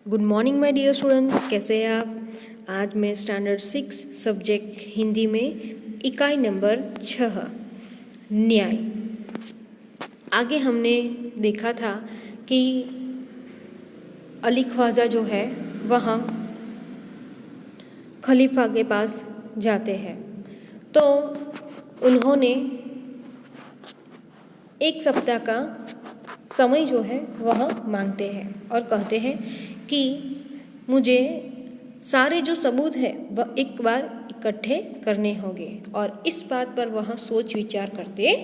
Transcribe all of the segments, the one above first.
Good morning my dear students, कैसे हैं आप। आज मैं स्टैंडर्ड 6 सब्जेक्ट हिंदी में इकाई नंबर 6 न्याय। आगे हमने देखा था कि अली ख्वाजा जो है वह खलीफा के पास जाते हैं, तो उन्होंने एक सप्ताह का समय जो है वह मांगते हैं और कहते हैं कि मुझे सारे जो सबूत है वह एक बार इकट्ठे करने होंगे, और इस बात पर वह सोच विचार करते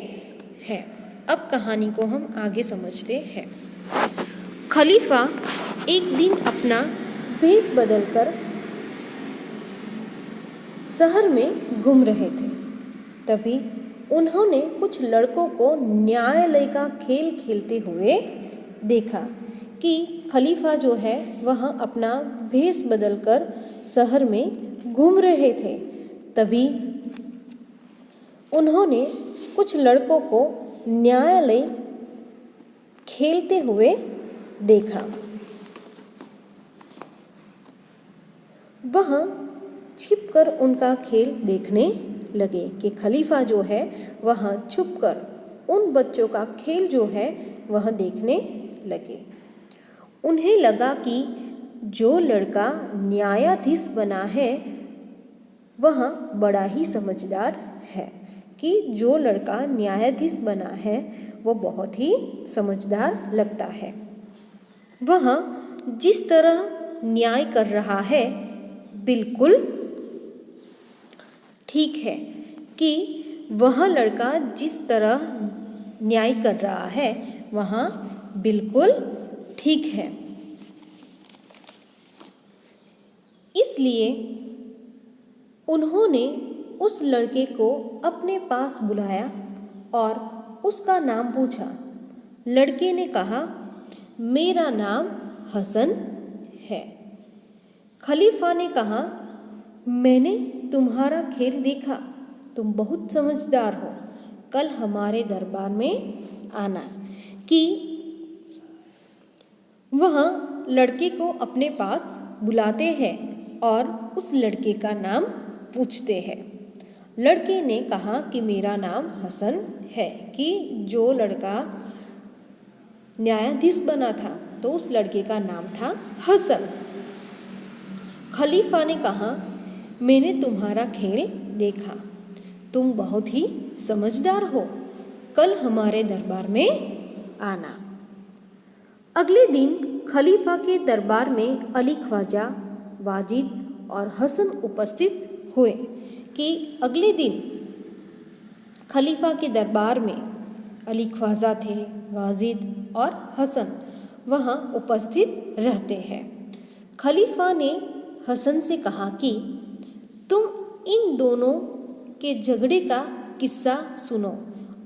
हैं। अब कहानी को हम आगे समझते हैं। खलीफा एक दिन अपना भेष बदलकर शहर में घूम रहे थे। तभी उन्होंने कुछ लड़कों को न्यायालय का खेल खेलते हुए देखा कि खलीफा जो है वह अपना भेष बदलकर शहर में घूम रहे थे। तभी उन्होंने कुछ लड़कों को न्यायालय खेलते हुए देखा। वह छिपकर उनका खेल देखने लगे कि खलीफा जो है वह छुपकर उन बच्चों का खेल जो है वह देखने लगे। उन्हें लगा कि जो लड़का न्यायाधीश बना है वह बड़ा ही समझदार है, कि जो लड़का न्यायाधीश बना है वो बहुत ही समझदार लगता है। वह जिस तरह न्याय कर रहा है बिल्कुल ठीक है, कि वह लड़का जिस तरह न्याय कर रहा है वह बिल्कुल ठीक है। इसलिए उन्होंने उस लड़के को अपने पास बुलाया और उसका नाम पूछा। लड़के ने कहा, मेरा नाम हसन है। खलीफा ने कहा, मैंने तुम्हारा खेल देखा, तुम बहुत समझदार हो। कल हमारे दरबार में आना। कि वह लड़के को अपने पास बुलाते हैं और उस लड़के का नाम पूछते हैं। लड़के ने कहा कि मेरा नाम हसन है, कि जो लड़का न्यायाधीश बना था तो उस लड़के का नाम था हसन। खलीफा ने कहा, मैंने तुम्हारा खेल देखा, तुम बहुत ही समझदार हो। कल हमारे दरबार में आना। अगले दिन खलीफा के दरबार में अली ख्वाजा, वाजिद और हसन उपस्थित हुए। कि अगले दिन खलीफा के दरबार में अली ख्वाजा थे, वाजिद और हसन वहाँ उपस्थित रहते हैं। खलीफा ने हसन से कहा कि तुम इन दोनों के झगड़े का किस्सा सुनो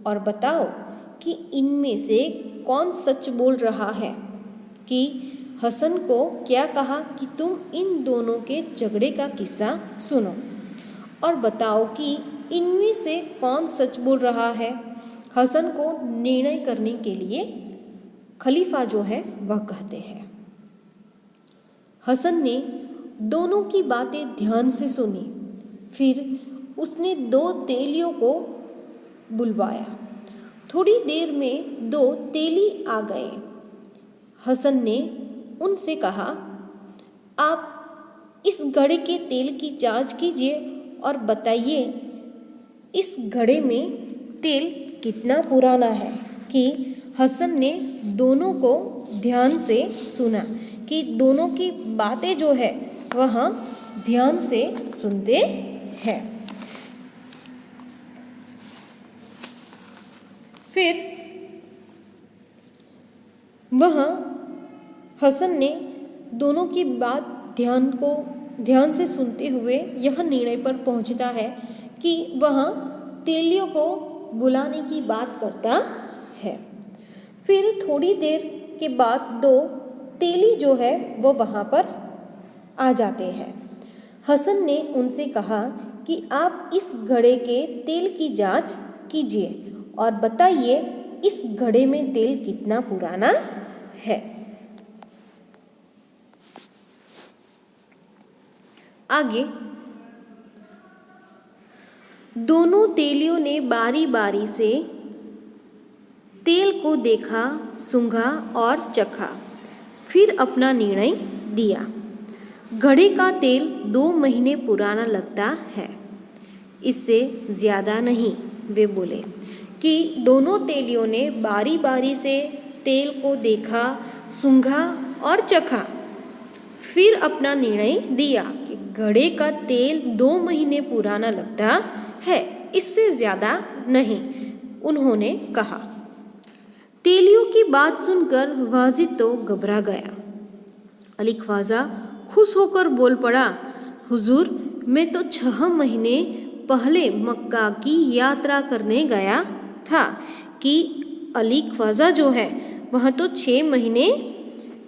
और बताओ कि इनमें से कौन सच बोल रहा है। कि हसन को क्या कहा कि तुम इन दोनों के झगड़े का किस्सा सुनो और बताओ कि इनमें से कौन सच बोल रहा है। हसन को निर्णय करने के लिए खलीफा जो है वह कहते हैं। हसन ने दोनों की बातें ध्यान से सुनी। फिर उसने दो तेलियों को बुलवाया। थोड़ी देर में दो तेली आ गए। हसन ने उनसे कहा, आप इस घड़े के तेल की जांच कीजिए और बताइए इस घड़े में तेल कितना पुराना है। कि हसन ने दोनों को ध्यान से सुना, कि दोनों की बातें जो है वह ध्यान से सुनते हैं। फिर वह हसन ने दोनों की बात ध्यान से सुनते हुए यह निर्णय पर पहुंचता है कि वह तेलियों को बुलाने की बात करता है। फिर थोड़ी देर के बाद दो तेली जो है वो वहाँ पर आ जाते हैं। हसन ने उनसे कहा कि आप इस घड़े के तेल की जांच कीजिए और बताइए इस घड़े में तेल कितना पुराना है। आगे, दोनों तेलियों ने बारी बारी से तेल को देखा, सूंघा और चखा, फिर अपना निर्णय दिया। घड़े का तेल 2 महीने पुराना लगता है, इससे ज़्यादा नहीं। वे बोले कि दोनों तेलियों ने बारी बारी से तेल को देखा, सूंघा और चखा, फिर अपना निर्णय दिया कि घड़े का तेल 2 महीने पुराना लगता है, इससे ज़्यादा नहीं, उन्होंने कहा। तेलियों की बात सुनकर वाजिद तो घबरा गया। अली ख्वाजा खुश होकर बोल पड़ा, हुजूर, मैं तो 6 महीने पहले मक्का की यात्रा करने गया था। कि अली ख्वाजा जो है वह तो 6 महीने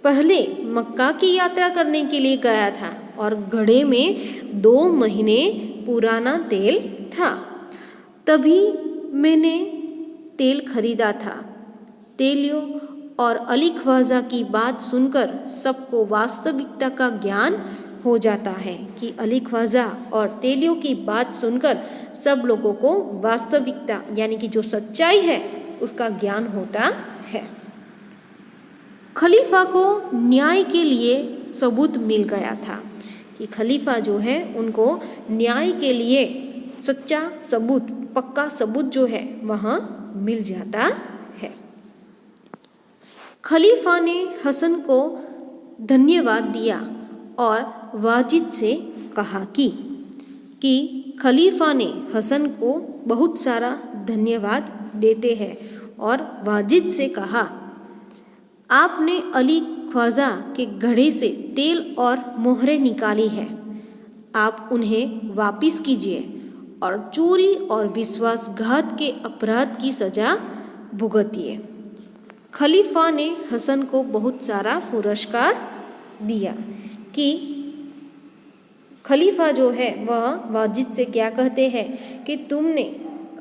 पहले मक्का की यात्रा करने के लिए गया था और घड़े में 2 महीने पुराना तेल था, तभी मैंने तेल खरीदा था। तेलियों और अली ख्वाजा की बात सुनकर सबको वास्तविकता का ज्ञान हो जाता है कि अली ख्वाजा और तेलियों की बात सुनकर सब लोगों को वास्तविकता यानी कि जो सच्चाई है उसका ज्ञान होता है। खलीफा को न्याय के लिए सबूत मिल गया था कि खलीफा जो है उनको न्याय के लिए सच्चा सबूत, पक्का सबूत जो है वहाँ मिल जाता है। खलीफा ने हसन को धन्यवाद दिया और वाजिद से कहा कि खलीफा ने हसन को बहुत सारा धन्यवाद देते हैं और वाजिद से कहा, आपने अली ख्वाजा के घड़े से तेल और मोहरें निकाली है, आप उन्हें वापिस कीजिए और चोरी और विश्वासघात के अपराध की सजा भुगतिए। खलीफा ने हसन को बहुत सारा पुरस्कार दिया कि खलीफा जो है वह वाजिद से क्या कहते हैं कि तुमने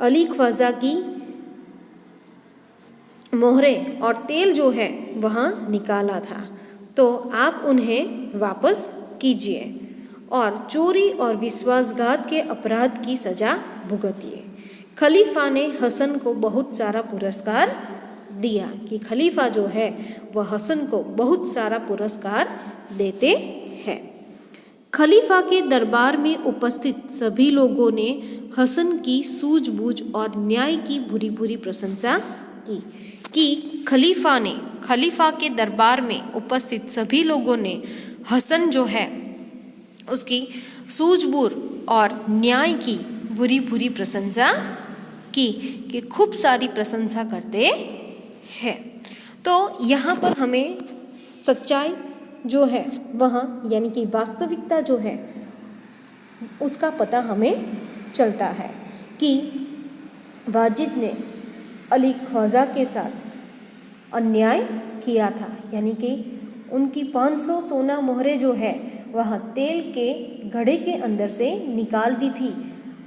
अली ख्वाजा की मोहरें और तेल जो है वहाँ निकाला था, तो आप उन्हें वापस कीजिए और चोरी और विश्वासघात के अपराध की सजा भुगतिए। खलीफा ने हसन को बहुत सारा पुरस्कार दिया कि खलीफा जो है वह हसन को बहुत सारा पुरस्कार देते हैं। खलीफा के दरबार में उपस्थित सभी लोगों ने हसन की सूझबूझ और न्याय की भूरी भूरी प्रशंसा की कि खलीफा के दरबार में उपस्थित सभी लोगों ने हसन जो है उसकी सूझबूझ और न्याय की बुरी बुरी प्रशंसा की कि खूब सारी प्रशंसा करते हैं। तो यहाँ पर हमें सच्चाई जो है वह यानी कि वास्तविकता जो है उसका पता हमें चलता है कि वाजिद ने अली ख्वाजा के साथ अन्याय किया था, यानी कि उनकी 500 सोना मोहरें जो है वह तेल के घड़े के अंदर से निकाल दी थी।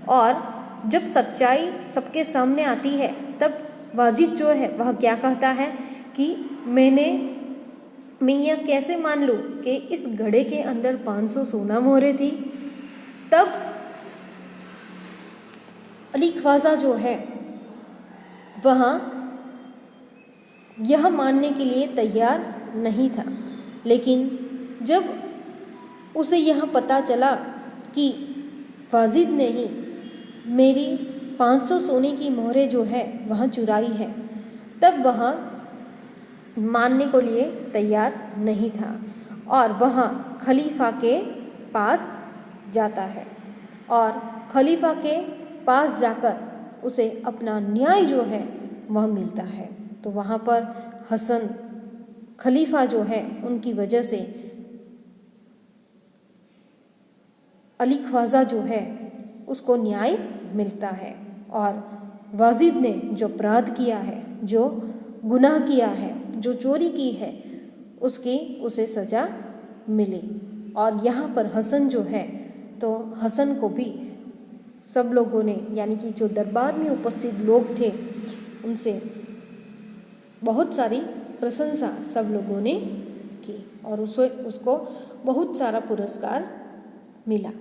और जब सच्चाई सबके सामने आती है तब वाजिद जो है वह क्या कहता है कि मैं यह कैसे मान लूँ कि इस घड़े के अंदर 500 सोना मोहरें थी। तब अली ख्वाजा जो है वह यह मानने के लिए तैयार नहीं था, लेकिन जब उसे यह पता चला कि वाजिद ने ही मेरी 500 सोने की मोहरें जो है वह चुराई है, तब वह मानने को लिए तैयार नहीं था और वह खलीफा के पास जाता है और खलीफा के पास जाकर उसे अपना न्याय जो है वह मिलता है। तो वहाँ पर हसन खलीफा जो है उनकी वजह से अली ख्वाजा जो है उसको न्याय मिलता है और वाजिद ने जो अपराध किया है, जो गुनाह किया है, जो चोरी की है, उसकी उसे सज़ा मिली। और यहाँ पर हसन जो है तो हसन को भी सब लोगों ने यानी कि जो दरबार में उपस्थित लोग थे उनसे बहुत सारी प्रशंसा सब लोगों ने की और उसको बहुत सारा पुरस्कार मिला।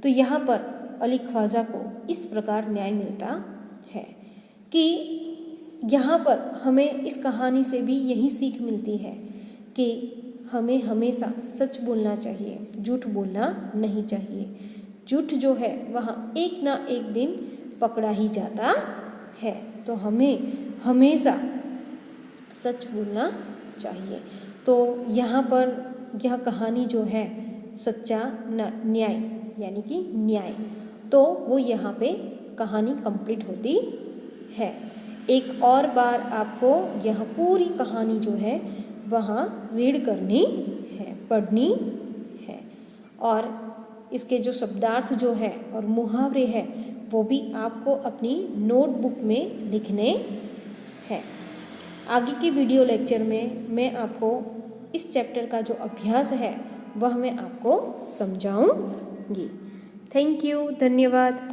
तो यहाँ पर अली ख्वाजा को इस प्रकार न्याय मिलता है कि यहाँ पर हमें इस कहानी से भी यही सीख मिलती है कि हमें हमेशा सच बोलना चाहिए, झूठ बोलना नहीं चाहिए। झूठ जो है वह एक ना एक दिन पकड़ा ही जाता है, तो हमें हमेशा सच बोलना चाहिए। तो यहाँ पर यह कहानी जो है सच्चा न्याय यानी कि न्याय, तो वो यहाँ पे कहानी कंप्लीट होती है। एक और बार आपको यह पूरी कहानी जो है वहाँ रीड करनी है, पढ़नी है, और इसके जो शब्दार्थ जो है और मुहावरे हैं वो भी आपको अपनी नोटबुक में लिखने हैं। आगे की वीडियो लेक्चर में मैं आपको इस चैप्टर का जो अभ्यास है वह मैं आपको समझाऊंगी। थैंक यू, धन्यवाद।